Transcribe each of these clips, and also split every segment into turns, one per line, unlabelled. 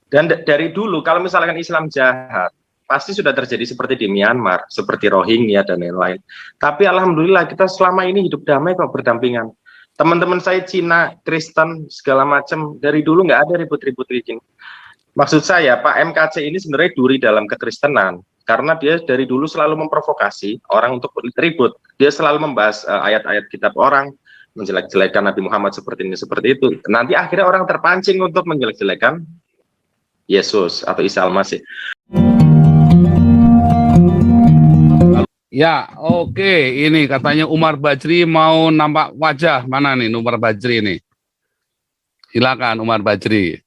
Dan dari dulu kalau misalkan Islam jahat, pasti sudah terjadi seperti di Myanmar, seperti Rohingya dan lain-lain. Tapi alhamdulillah kita selama ini hidup damai kok, berdampingan. Teman-teman saya Cina, Kristen, segala macam, dari dulu nggak ada ribut-ribut begini. Maksud saya Pak MKC ini sebenarnya duri dalam kekristenan, karena dia dari dulu selalu memprovokasi orang untuk ribut. Dia selalu membahas ayat-ayat kitab orang, menjelek-jelekan Nabi Muhammad seperti ini, seperti itu. Nanti akhirnya orang terpancing untuk menjelek-jelekan Yesus atau Isa Al-Masih.
Ya, oke. Ini katanya Umar Bajri mau nampak wajah. Mana nih Umar Bajri nih? Silakan Umar Bajri.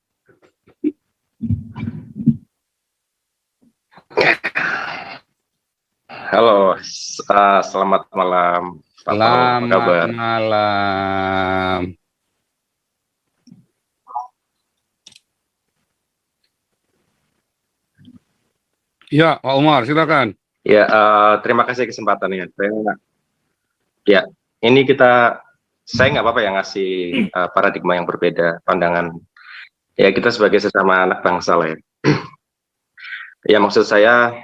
Halo, selamat malam.
Selamat malam. Ya, Pak Umar, silakan.
Ya, terima kasih kesempatannya. Ya, ini saya nggak apa-apa yang ngasih paradigma yang berbeda, pandangan. Ya, kita sebagai sesama anak bangsa lah ya. Ya, maksud saya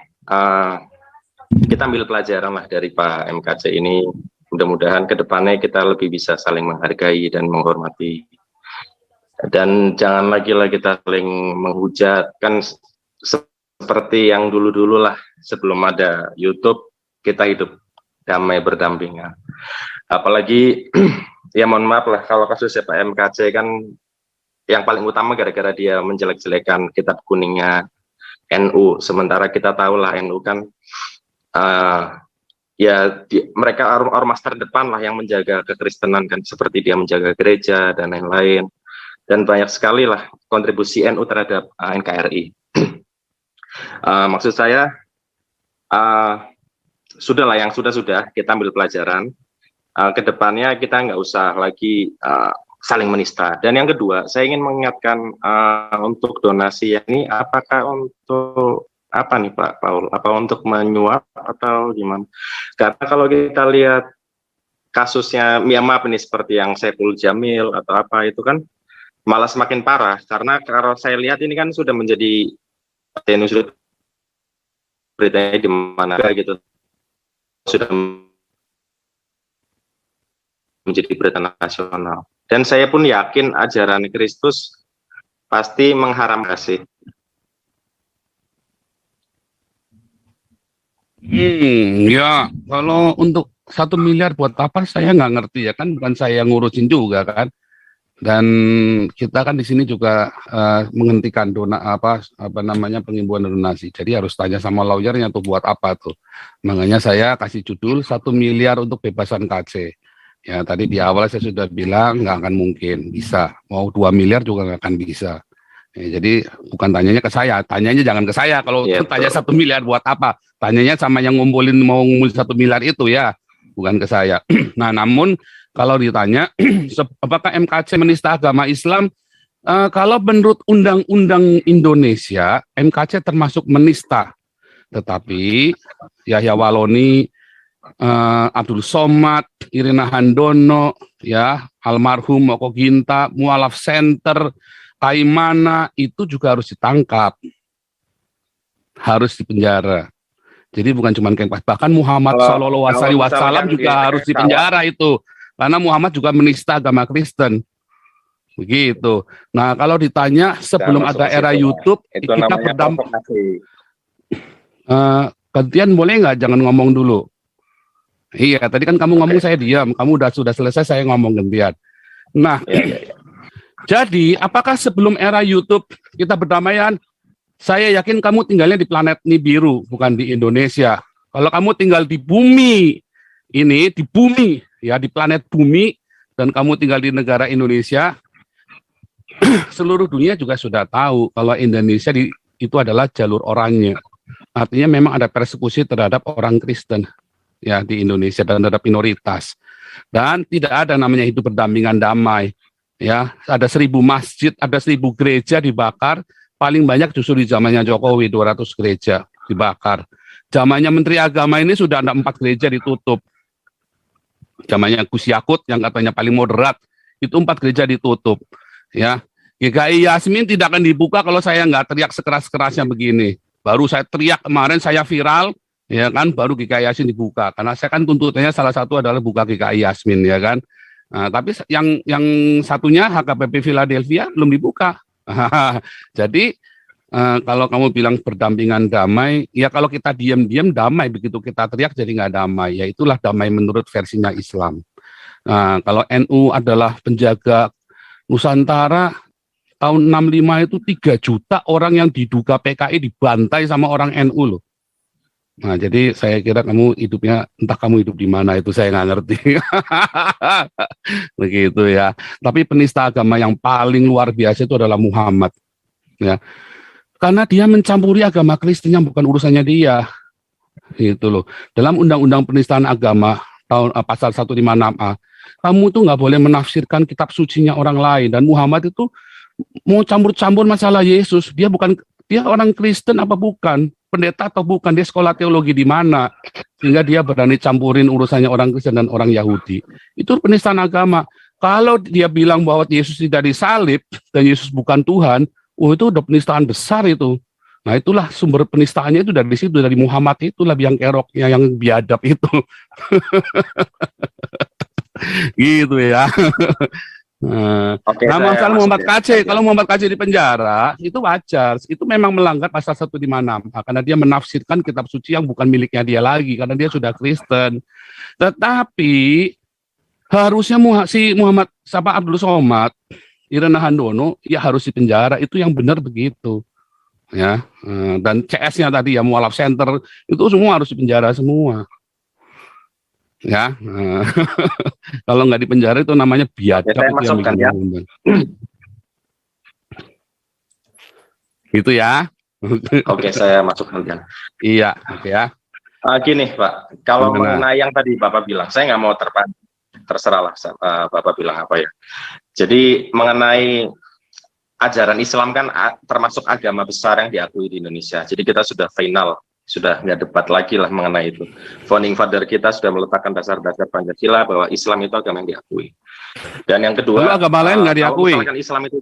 kita ambil pelajaran lah dari Pak MKC ini. Mudah-mudahan ke depannya kita lebih bisa saling menghargai dan menghormati. Dan jangan lagi lah kita saling menghujat. Kan seperti yang dulu-dulu lah, sebelum ada YouTube, kita hidup damai berdampingan. Apalagi, ya mohon maaf lah, kalau kasusnya Pak MKC kan, yang paling utama gara-gara dia menjelek-jelekan kitab kuningnya NU, sementara kita tahu lah NU kan, mereka ormas terdepan lah yang menjaga kekristenan kan, seperti dia menjaga gereja dan lain-lain, dan banyak sekali lah kontribusi NU terhadap NKRI. Maksud saya, sudahlah yang sudah kita ambil pelajaran. Kedepannya kita nggak usah lagi saling menista. Dan yang kedua, saya ingin mengingatkan untuk donasi ini, apakah untuk apa nih Pak Paul? Apa untuk menyuap atau gimana? Karena kalau kita lihat kasusnya Myanmar ini seperti yang Saiful Jamil atau apa itu kan malah semakin parah. Karena kalau saya lihat ini kan sudah menjadi beritanya di mana gitu, sudah menjadi berita nasional. Dan saya pun yakin ajaran Kristus pasti mengharamkan kasih.
Ya kalau untuk 1 miliar buat apa saya nggak ngerti ya kan, bukan saya yang ngurusin juga kan. Dan kita kan di sini juga menghentikan pengimbuan donasi. Jadi harus tanya sama lawyernya tuh buat apa tuh. Makanya saya kasih judul 1 miliar untuk bebasan KC. Ya tadi di awal saya sudah bilang nggak akan mungkin bisa. Mau 2 miliar juga nggak akan bisa. Ya, jadi bukan tanyanya ke saya, tanyanya jangan ke saya. Kalau tanya 1 miliar buat apa? Tanyanya sama yang mau ngumpulin 1 miliar itu ya, bukan ke saya. Nah namun kalau ditanya, apakah MKC menista agama Islam? Kalau menurut Undang-Undang Indonesia, MKC termasuk menista. Tetapi Yahya Waloni, Abdul Somad, Irina Handono, ya, almarhum Moko Ginta, Mualaf Center, Taimana, itu juga harus ditangkap. Harus dipenjara. Jadi bukan cuma Kengpas, bahkan Muhammad Sallallahu Alaihi Wasallam juga harus dipenjara itu. Karena Muhammad juga menista agama Kristen, begitu. Nah kalau ditanya sebelum ada era YouTube, kita berdampingan. Gantian boleh nggak? Jangan ngomong dulu. Iya, tadi kan kamu ngomong saya diam. Kamu sudah selesai, saya ngomong gantian. Nah, jadi apakah sebelum era YouTube kita berdamaian? Saya yakin kamu tinggalnya di planet Nibiru, bukan di Indonesia. Kalau kamu tinggal di bumi ini, di bumi, ya di planet bumi, dan kamu tinggal di negara Indonesia, seluruh dunia juga sudah tahu kalau Indonesia itu adalah jalur oranye. Artinya memang ada persekusi terhadap orang Kristen ya di Indonesia dan terhadap minoritas. Dan tidak ada namanya hidup berdampingan damai. Ya, ada 1000 masjid, ada 1000 gereja dibakar, paling banyak justru di zamannya Jokowi 200 gereja dibakar. Zamannya Menteri Agama ini sudah ada 4 gereja ditutup. Zamannya Gus Yakut yang katanya paling moderat, itu 4 gereja ditutup. Ya, GKI Yasmin tidak akan dibuka kalau saya nggak teriak sekeras-kerasnya begini. Baru saya teriak kemarin, saya viral, ya kan, baru GKI Yasmin dibuka. Karena saya kan tuntutannya salah satu adalah buka GKI Yasmin, ya kan. Nah, tapi yang satunya HKBP Philadelphia belum dibuka. Jadi kalau kamu bilang berdampingan damai, ya kalau kita diam-diam damai, begitu kita teriak jadi nggak damai. Ya itulah damai menurut versinya Islam. Nah, kalau NU adalah penjaga Nusantara, tahun 65 itu 3 juta orang yang diduga PKI dibantai sama orang NU loh. Nah, jadi saya kira kamu hidupnya, entah kamu hidup di mana itu saya nggak ngerti. Begitu ya. Tapi penista agama yang paling luar biasa itu adalah Muhammad. Ya. Karena dia mencampuri agama Kristen yang bukan urusannya dia. Gitu loh. Dalam Undang-Undang Penistaan Agama tahun pasal 156A, kamu tuh nggak boleh menafsirkan kitab sucinya orang lain. Dan Muhammad itu mau campur-campur masalah Yesus. Dia orang Kristen apa bukan? Pendeta atau bukan? Dia sekolah teologi di mana? Sehingga dia berani campurin urusannya orang Kristen dan orang Yahudi. Itu penistaan agama. Kalau dia bilang bahwa Yesus tidak disalib dan Yesus bukan Tuhan, itu udah penistaan besar itu. Nah, itulah sumber penistaannya itu dari situ, dari Muhammad itulah biang keroknya yang biadab itu. Gitu ya.
Oke,
Nah,
saya
masalah
masuk
Muhammad
ya.
KC, kalau Muhammad KC di penjara, itu wajar. Itu memang melanggar pasal 156, karena dia menafsirkan kitab suci yang bukan miliknya dia lagi, karena dia sudah Kristen. Tetapi, harusnya si Muhammad Abdul Somad, Irena Handono, ya harus di penjara. Itu yang benar begitu. Ya, dan CS-nya tadi ya, Mualaf Center, itu semua harus di penjara semua. Ya, kalau nggak di penjara itu namanya biadab.
Saya
itu
masukkan ya.
Gitu ya.
Oke, saya masukkan ya.
Iya, oke ya.
Gini Pak, kalau
Gimana?
mengenai yang tadi Bapak bilang, saya nggak mau terserahlah Bapak bilang apa ya. Jadi mengenai ajaran Islam kan termasuk agama besar yang diakui di Indonesia. Jadi kita sudah final, sudah nggak debat lagi lah mengenai itu. Founding father kita sudah meletakkan dasar-dasar Pancasila bahwa Islam itu agama yang diakui. Dan yang kedua,
lalu agama lain nggak diakui?
Kalau misalkan Islam itu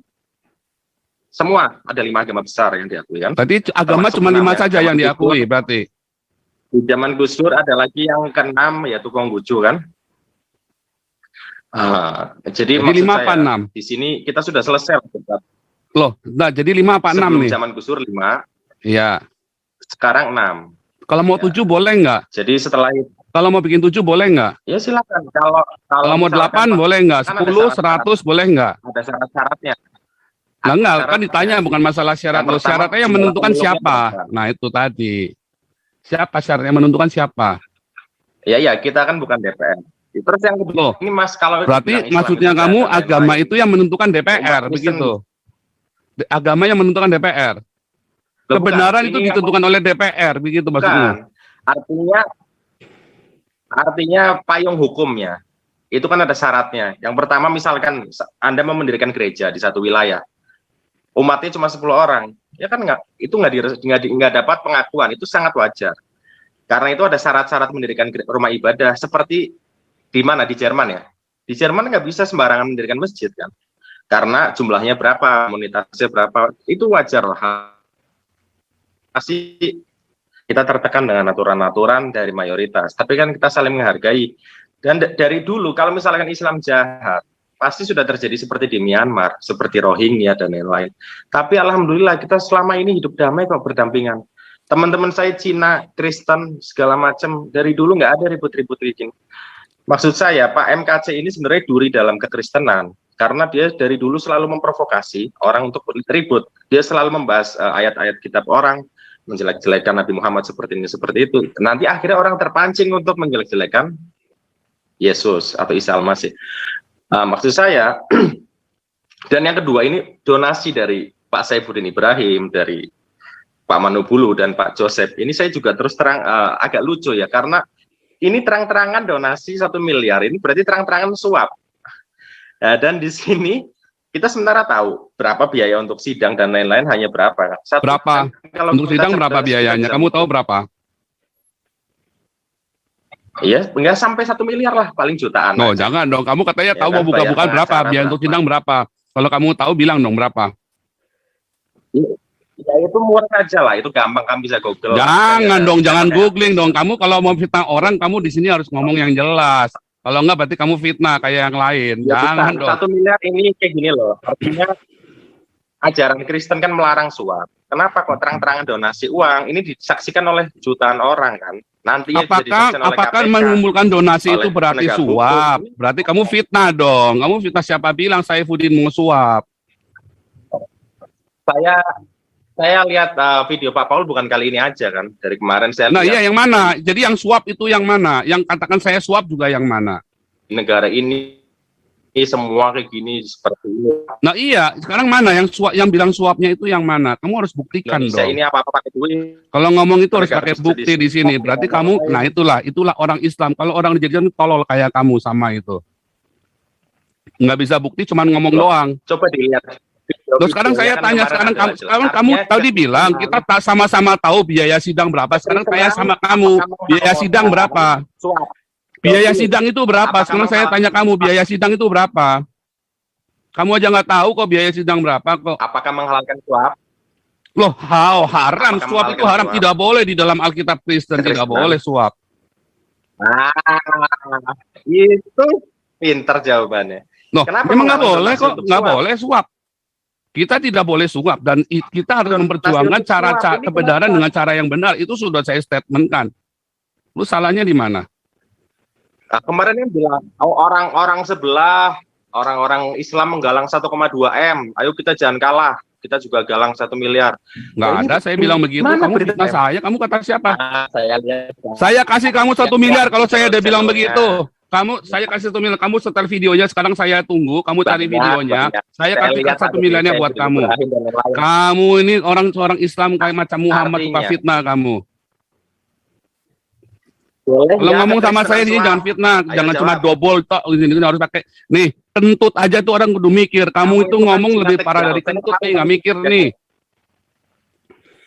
semua ada 5 agama besar yang diakui kan.
Tadi agama cuma 5 saja yang diakui berarti.
Di zaman Gus Dur ada lagi yang ke-6 yaitu Konghucu kan. Jadi maksud
5 apa 6?
Di sini kita sudah selesai.
Loh, nah jadi 5 apa 6 nih?
Zaman Gus Dur 5.
Iya.
Sekarang 6.
Kalau mau 7 boleh nggak?
Jadi setelah itu.
Kalau mau bikin 7 boleh nggak?
Ya silakan. Kalau
mau 8 boleh nggak? 10, 100 boleh nggak?
Ada syarat-syaratnya.
Nah, enggak, kan ditanya bukan masalah syarat. Loh, syaratnya yang menentukan siapa? Nah, itu tadi. Siapa syaratnya menentukan siapa?
Ya, kita kan bukan DPR. Terus yang kedua, ini Mas, kalau
berarti maksudnya kamu agama itu yang menentukan DPR, begitu? Agama yang menentukan DPR. Kebenaran itu ditentukan oleh DPR, begitu maksudnya?
Artinya payung hukumnya itu kan ada syaratnya. Yang pertama, misalkan Anda mau mendirikan gereja di satu wilayah, umatnya cuma 10 orang, ya kan nggak dapat pengakuan, itu sangat wajar. Karena itu ada syarat-syarat mendirikan rumah ibadah, seperti di mana, di Jerman ya. Di Jerman nggak bisa sembarangan mendirikan masjid kan, karena jumlahnya berapa, komunitasnya berapa, itu wajar lah. Pasti kita tertekan dengan aturan-aturan dari mayoritas, tapi kan kita saling menghargai. Dan dari dulu, kalau misalkan Islam jahat, pasti sudah terjadi seperti di Myanmar, seperti Rohingya dan lain-lain. Tapi alhamdulillah kita selama ini hidup damai kok, berdampingan. Teman-teman saya Cina, Kristen, segala macam, dari dulu nggak ada ribut-ribut bikin. Maksud saya, Pak MKC ini sebenarnya duri dalam kekristenan, karena dia dari dulu selalu memprovokasi orang untuk ribut. Dia selalu membahas ayat-ayat kitab orang, menjelek-jelekan Nabi Muhammad seperti ini, seperti itu. Nanti akhirnya orang terpancing untuk menjelek-jelekan Yesus atau Isa Al-Masih. Maksud saya, dan yang kedua ini donasi dari Pak Saifuddin Ibrahim, dari Pak Manubulu dan Pak Joseph. Ini saya juga terus terang agak lucu ya, karena ini terang-terangan donasi 1 miliar, ini berarti terang-terangan suap. Dan di sini kita sementara tahu berapa biaya untuk sidang dan lain-lain, hanya berapa?
Berapa? Kalau untuk sidang berapa biayanya? Kamu tahu berapa?
Iya, enggak sampai 1 miliar lah, paling jutaan.
No, jangan dong. Kamu katanya tahu mau buka-bukaan berapa, biaya untuk sidang berapa. Kalau kamu tahu bilang dong berapa.
Ya itu murah aja lah, itu gampang kamu bisa Google.
Jangan
Makanya,
dong, jangan
pakai
googling dong.
aplikasi.
Kamu kalau mau fitnah orang, kamu di sini harus ngomong yang jelas. Kalau enggak berarti kamu fitnah kayak yang lain.
Ya
Jangan
bukan,
dong.
1 miliar ini kayak gini loh. Artinya ajaran Kristen kan melarang suap. Kenapa kok terang-terangan donasi uang? Ini disaksikan oleh jutaan orang kan. Nantinya bisa disaksikan oleh
Apakah
KPK,
mengumpulkan donasi itu
oleh
berarti
penegak
suap?
hukum.
Berarti kamu fitnah dong. Kamu fitnah, siapa bilang Saifuddin mau suap?
Saya lihat video Pak Paul bukan kali ini aja kan. Dari kemarin saya
Nah,
lihat
iya yang mana? Jadi yang suap itu yang mana? Yang katakan saya suap juga yang mana?
di negara ini semua kayak gini seperti ini.
Nah, iya, sekarang mana yang suap, yang bilang suapnya itu yang mana? Kamu harus buktikan
Indonesia
dong.
ini apa-apa pakai duit.
Kalau ngomong itu harus
Negara
pakai
Kristen
bukti di sini. Berarti kamu, nah itulah orang Islam. Kalau orang dijadikan tolol kayak kamu sama itu. Nggak bisa bukti, cuman ngomong doang.
Coba dilihat.
Loh, sekarang saya tanya, sekarang kamu tadi bilang kita tak sama-sama tahu biaya sidang berapa. Sekarang saya sama kamu, biaya sidang berapa?
Suap.
Biaya sidang itu berapa? Sekarang saya tanya kamu, biaya sidang itu berapa? Kamu aja nggak tahu kok biaya sidang berapa kok.
Apakah menghalalkan suap?
Loh, haram.
Apakah
Suap itu haram.
suap?
Tidak boleh di dalam Alkitab Kristen. Tidak boleh suap.
Itu pinter jawabannya.
Loh,
Kenapa
memang nggak boleh kok.
untuk
Nggak
suap?
boleh suap. Kita tidak boleh suap. Dan kita harus memperjuangkan
Nasdem
cara
suap ini
kebenaran
kenapa?
dengan cara yang benar. Itu sudah saya statementkan. Lu salahnya di mana?
Nah, kemarin yang bilang orang-orang sebelah, orang-orang Islam menggalang 1,2 M. Ayo kita jangan kalah. Kita juga galang 1 miliar.
Nggak
Nah,
ada, saya bilang begitu.
mana
Kamu
berita
fitnah
saya?
saya. Kamu kata siapa?
Saya lihat.
Saya kasih kamu 1 miliar kalau saya udah bilang
Channelnya.
begitu. Saya kasih 1 miliar. Kamu setel videonya. Sekarang saya tunggu. Kamu cari videonya. Saya kasih
lihat
1
ada
miliarnya
berita
buat
yang
kamu.
Ibrahim dan lain-lain.
Kamu ini seorang Islam kayak macam Muhammad, suka
Artinya.
fitnah kamu.
Boleh,
Kalau
ya,
ngomong
ada
sama saya ini
suap.
jangan fitnah,
Ayo
jangan
jawab.
cuma dobol tok, ini harus pakai. Nih, kentut aja tuh orang kudu mikir. Kamu
Kamu
itu
itu kan
ngomong
Cina
lebih
Tegal.
parah dari kentut nih, nggak mikir nih.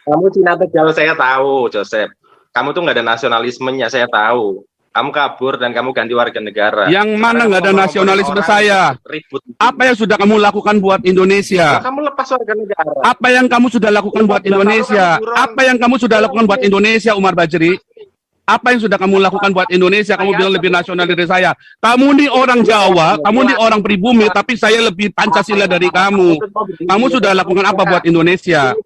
Kamu Cina Tegal, saya tahu, Joseph. Kamu tuh nggak ada nasionalismenya, saya tahu. Kamu kabur dan kamu ganti warga negara.
Yang mana
Sekarang
nggak ada
kamu
nasionalisme
orang
saya?
Ribut.
Apa yang sudah kamu lakukan buat
Nah,
Indonesia?
kamu lepas warga negara.
Apa yang kamu sudah lakukan buat Indonesia? Apa yang kamu sudah lakukan buat Indonesia, Umar Bajri? Apa yang sudah kamu lakukan buat Indonesia? Kamu bilang lebih nasional dari saya. Kamu nih orang Jawa, kamu nih orang pribumi, tapi saya lebih Pancasila dari kamu. Kamu sudah lakukan apa buat Indonesia?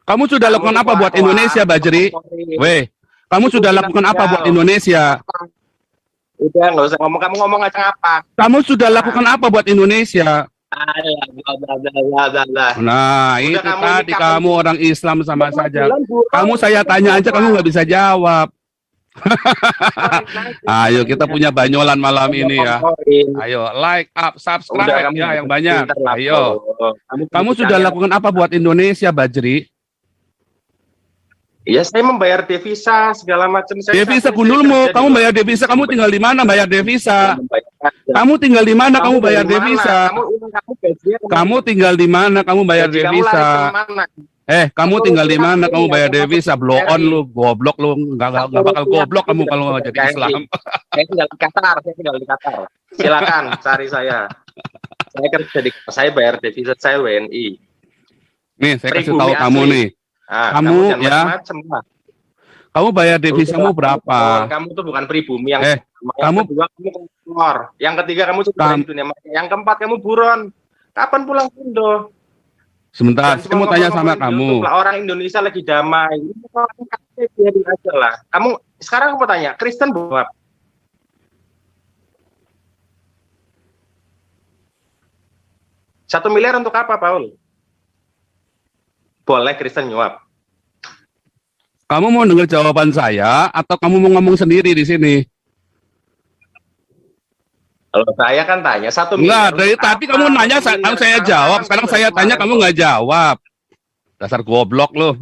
Kamu sudah lakukan apa buat Indonesia, Bajri? Weh, kamu sudah lakukan apa buat Indonesia?
Udah, nggak usah ngomong. Kamu ngomong aja apa?
Kamu sudah lakukan apa buat Indonesia? Nah, itu
kamu
tadi
ini
kamu orang Islam sama saja. Kamu saya tanya aja, kamu nggak bisa jawab. Ayo, kita punya banyolan malam ini ya. Ayo, like, up, subscribe ya yang banyak. Ayo. Kamu sudah lakukan apa buat Indonesia, Bajri?
Ya, saya membayar devisa segala macam.
Devisa gundulmu, kamu bayar devisa, kamu tinggal di mana bayar devisa? Kamu tinggal di mana kamu bayar devisa? Kamu tinggal di mana kamu bayar devisa? Kamu tinggal di mana kamu bayar devisa? Blow on lu, goblok lu, nggak bakal goblok kamu kalau nggak jadi Islam.
Saya tinggal di Qatar. Silakan cari saya. Saya kerja saya bayar devisa, saya WNI.
Nih, saya kasih tahu kamu nih. Kamu ya, kamu bayar devisamu berapa?
Kamu tuh bukan pribumi yang
kamu
kedua kamu keluar, yang ketiga kamu sudah di dunia maya, yang keempat kamu buron. Kapan pulang Indo?
Sebentar, saya mau tanya sama kamu.
Orang Indonesia lagi damai, biarin aja lah. Kamu sekarang aku mau tanya, Kristen buat 1 miliar untuk apa, Paul? Boleh Kristen nyuap.
Kamu mau dengar jawaban saya atau kamu mau ngomong sendiri di sini?
Kalau saya kan tanya 1 miliar.
Enggak, dari tadi kamu nanya, saya jawab. Sekarang saya tanya, kamu nggak jawab. Dasar goblok lo.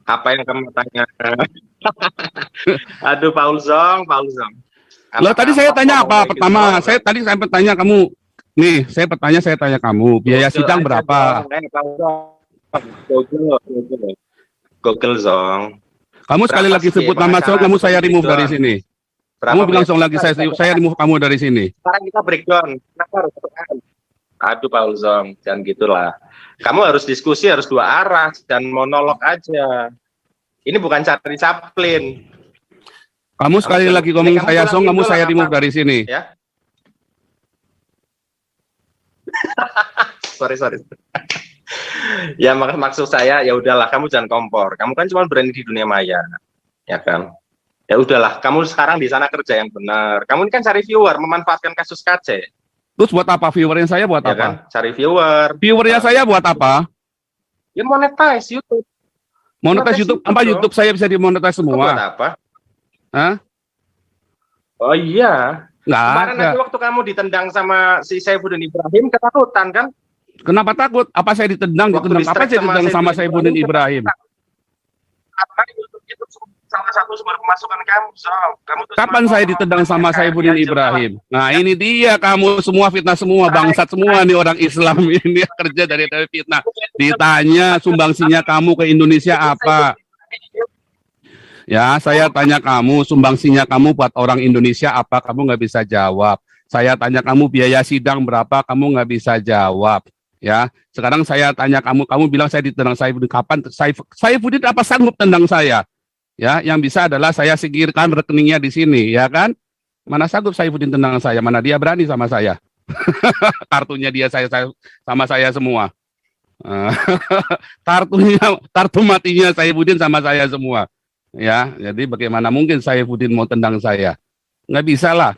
Apa yang kamu tanya? Aduh, Paul Zong.
Lo tadi saya tanya apa? Pertama, saya tanya kamu. Nih, saya tanya kamu, biaya sidang berapa?
Google Zong.
Kamu sekali lagi sebut nama Zong, kamu saya remove dari sini. Kamu bilang
miliar?
soal lagi saya remove kamu dari sini.
Sekarang kita breakdown. Kenapa harus tekan? Aduh Pak Ulzom, jangan gitulah. Kamu harus diskusi, harus dua arah, dan monolog aja. Ini bukan Charlie Chaplin.
Kamu sekali lagi ngomong saya song, kamu saya remove dari sini.
Ya. sorry. Ya maksud saya ya udahlah, kamu jangan kompor. Kamu kan cuma berani di dunia maya, ya kan? Ya udahlah, kamu sekarang di sana kerja yang benar. Kamu ini kan cari viewer, memanfaatkan kasus KC.
Terus buat apa viewernya saya buat
Ya
apa?
kan? Cari viewer.
Viewernya saya buat apa?
Ya monetize YouTube.
Monetize YouTube, apa YouTube saya bisa dimonetize semua?
Buat apa?
Hah?
Oh iya.
Nggak
Kemarin
ada.
aja waktu kamu ditendang sama si Saifuddin Ibrahim, ketakutan kan?
Kenapa takut? Apa saya ditendang?
Waktu
Ditendang apa
distract
saya ditendang sama Saifuddin Ibrahim?
Karena YouTube itu salah satu sumber pemasukan kamu, Sob. Kamu tuh
Kapan
cuma
saya
ngomong
ditendang
tentang
sama
NKRI
Saifuddin
aja,
Ibrahim? Nah ini dia, kamu semua fitnah semua, bangsat semua nih orang Islam ini kerja dari fitnah. Ditanya sumbangsinya kamu ke Indonesia apa? Ya, saya tanya kamu, sumbangsinya kamu buat orang Indonesia apa? Kamu nggak bisa jawab. Saya tanya kamu biaya sidang berapa? Kamu nggak bisa jawab. Ya, sekarang saya tanya kamu bilang saya ditendang Saifuddin. Kapan Saifuddin apa sanggup tendang saya? Ya, yang bisa adalah saya singkirkan rekeningnya di sini, ya kan? Mana sanggup Saifuddin tendang saya? Mana dia berani sama saya? Kartunya dia sama saya semua. Kartu matinya Saifuddin sama saya semua. Ya, jadi bagaimana mungkin Saifuddin mau tendang saya? Nggak bisa lah.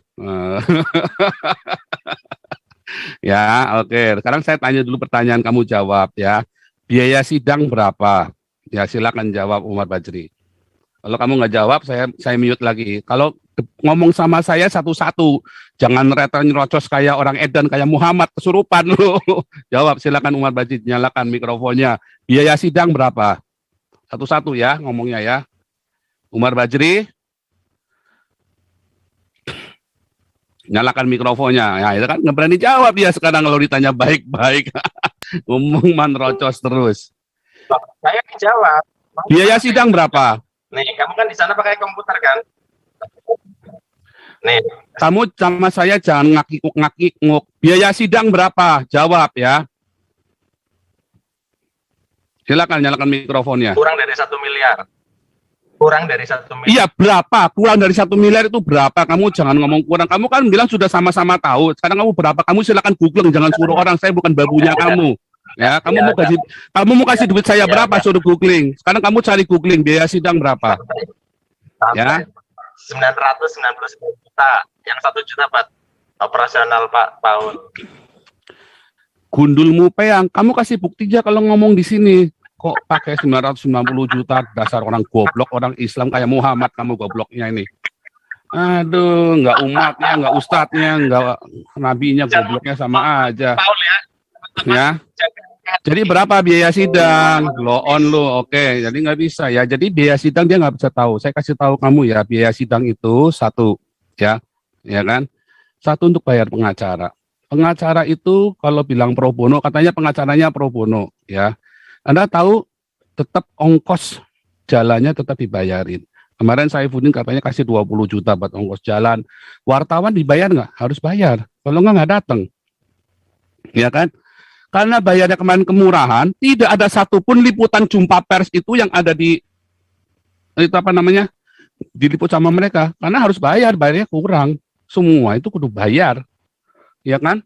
Ya, oke. Sekarang saya tanya dulu pertanyaan, kamu jawab ya. Biaya sidang berapa? Ya, silakan jawab Umar Bajri. Kalau kamu nggak jawab, saya mute lagi. Kalau ngomong sama saya satu-satu, jangan nyerocos kayak orang edan, kayak Muhammad kesurupan lu. Jawab, silakan Umar Bajri, nyalakan mikrofonnya. Biaya sidang berapa? Satu-satu ya, ngomongnya ya. Umar Bajri, nyalakan mikrofonnya. Ya, itu kan nggak berani jawab ya sekarang kalau ditanya baik-baik. Ngomong menerocos terus.
Saya dijawab.
Biaya sidang berapa?
Nih, kamu kan di sana pakai komputer kan? Nih,
Kamu sama saya jangan ngakik-ngakik. Biaya sidang berapa? Jawab ya. Silakan nyalakan mikrofonnya.
kurang dari 1 miliar. Kurang dari 1 miliar.
Iya, berapa? Kurang dari 1 miliar itu berapa? Kamu jangan ngomong kurang. Kamu kan bilang sudah sama-sama tahu. Sekarang kamu berapa? Kamu silakan googling, jangan suruh orang. Saya bukan babunya kamu. Ya, kamu mau kasih duit saya berapa? Suruh googling. Sekarang kamu cari googling biaya sidang berapa? Ya.
999 juta. Yang 1 juta Pak operasional Pak Paul.
Gundulmu peang. Kamu kasih buktinya kalau ngomong di sini. Kok pakai 990 juta, dasar orang goblok, orang Islam kayak Muhammad kamu gobloknya ini. Aduh, nggak umatnya, nggak ustadznya, nggak nabinya, gobloknya sama aja.
Paul ya.
Ya. Jadi berapa biaya sidang? Lo on lo, oke. Jadi nggak bisa ya. Jadi biaya sidang dia nggak bisa tahu. Saya kasih tahu kamu ya, biaya sidang itu satu, ya kan? Satu untuk bayar pengacara. Pengacara itu kalau bilang pro bono, katanya pengacaranya pro bono, ya. Anda tahu tetap ongkos jalannya tetap dibayarin. Kemarin Saifuddin katanya kasih 20 juta buat ongkos jalan. Wartawan dibayar nggak? Harus bayar. Kalau nggak datang. Ya kan? Karena bayarnya kemarin kemurahan, tidak ada satupun liputan jumpa pers itu yang ada itu apa namanya, diliput sama mereka. Karena harus bayarnya kurang. Semua itu kudu bayar. Ya kan?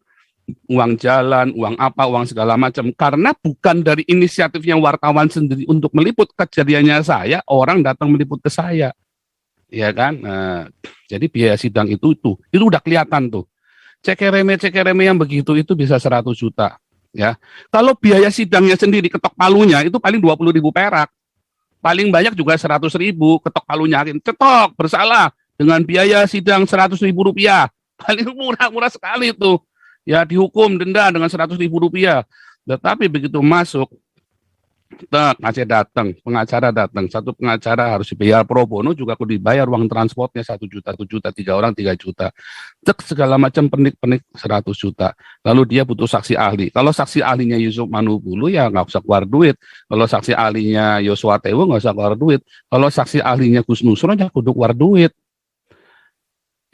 Uang jalan, uang apa, uang segala macam. Karena bukan dari inisiatifnya wartawan sendiri untuk meliput kejadiannya saya, orang datang meliput ke saya. Ya kan? Nah, jadi biaya sidang itu udah kelihatan tuh. Cekereme yang begitu itu bisa 100 juta. Ya, kalau biaya sidangnya sendiri ketok palunya itu paling 20.000 perak, paling banyak juga 100.000 ketok palunya, cetok bersalah dengan biaya sidang 100.000 rupiah, paling murah sekali itu, ya dihukum denda dengan 100.000 rupiah. Tetapi begitu masuk, ngasih datang, pengacara datang, satu pengacara harus dibayar pro bono juga aku dibayar uang transportnya 1 juta, 2 juta, 3 orang 3 juta, segala macam pernik 100 juta. Lalu dia butuh saksi ahli. Kalau saksi ahlinya Yusuf Manubulu ya nggak usah keluar duit. Kalau saksi ahlinya Yosua Tewo nggak usah keluar duit. Kalau saksi ahlinya Gus Nusron ya kudu keluar duit.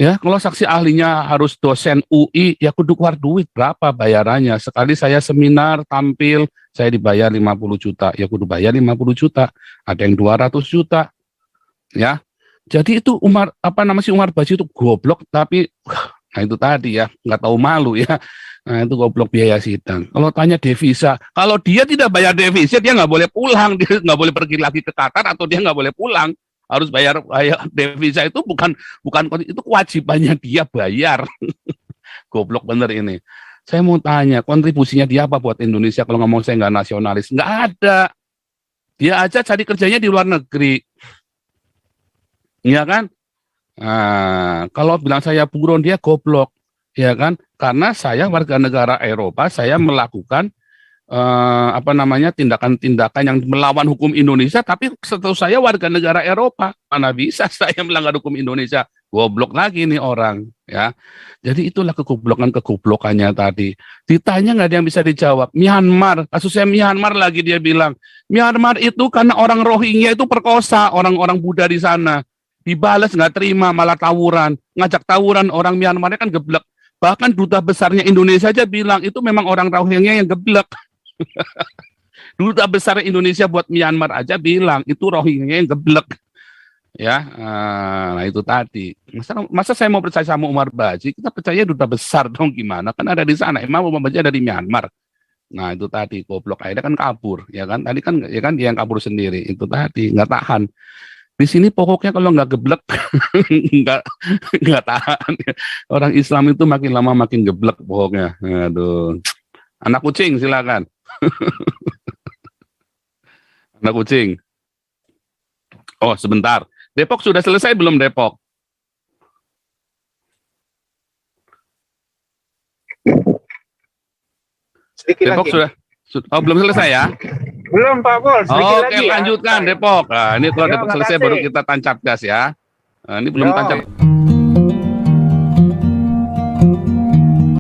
Ya, kalau saksi ahlinya harus dosen UI, ya kudu keluar duit berapa bayarannya. Sekali saya seminar, tampil, saya dibayar 50 juta, ya kudu bayar 50 juta. Ada yang 200 juta, ya. Jadi itu Umar Baji itu goblok, tapi nah itu tadi ya, nggak tahu malu ya. Nah itu goblok biaya sidang. Kalau tanya devisa, kalau dia tidak bayar devisa, dia nggak boleh pulang, dia nggak boleh pergi lagi ke Qatar, atau dia nggak boleh pulang. Harus bayar devisa itu bukan itu kewajibannya dia bayar. Goblok bener ini. Saya mau tanya, kontribusinya dia apa buat Indonesia kalau ngomong saya nggak nasionalis? Nggak ada. Dia aja cari kerjanya di luar negeri. Iya kan? Nah, kalau bilang saya buron, dia goblok. Ya kan? Karena saya warga negara Eropa, saya melakukan tindakan-tindakan yang melawan hukum Indonesia, tapi setahu saya warga negara Eropa, mana bisa saya melanggar hukum Indonesia? Goblok lagi nih orang, ya. Jadi itulah kegoblokannya tadi. Ditanya nggak ada yang bisa dijawab. Myanmar, kasusnya Myanmar lagi dia bilang, Myanmar itu karena orang Rohingya itu perkosa orang-orang Buddha di sana. Dibalas nggak terima, malah tawuran. Ngajak tawuran orang Myanmarnya kan geblek. Bahkan duta besarnya Indonesia aja bilang itu memang orang Rohingya yang geblek. Duta besar Indonesia buat Myanmar aja bilang itu Rohingya yang geblek, ya. Nah itu tadi. Masa saya mau percaya sama Umar Baji? Kita percaya duta besar dong, gimana? Kan ada di sana. Emang Umar Baji ada di Myanmar. Nah itu tadi goblok. Akhirnya kan kabur, ya kan? Tadi kan ya kan dia yang kabur sendiri. Itu tadi nggak tahan. Di sini pokoknya kalau nggak geblek nggak tahan. Orang Islam itu makin lama makin geblek pokoknya. Aduh. Anak kucing silakan. Anak kucing. Oh, sebentar. Depok sudah selesai belum Depok?
Sedikit
Depok
lagi.
sudah belum selesai ya?
Belum Pak Pol, sedikit
Oke,
lagi ya.
lanjutkan Depok. Nah, ini kalau
Yo,
Depok selesai
makasih.
baru kita tancap gas ya. Nah, ini belum
Yo.
tancap.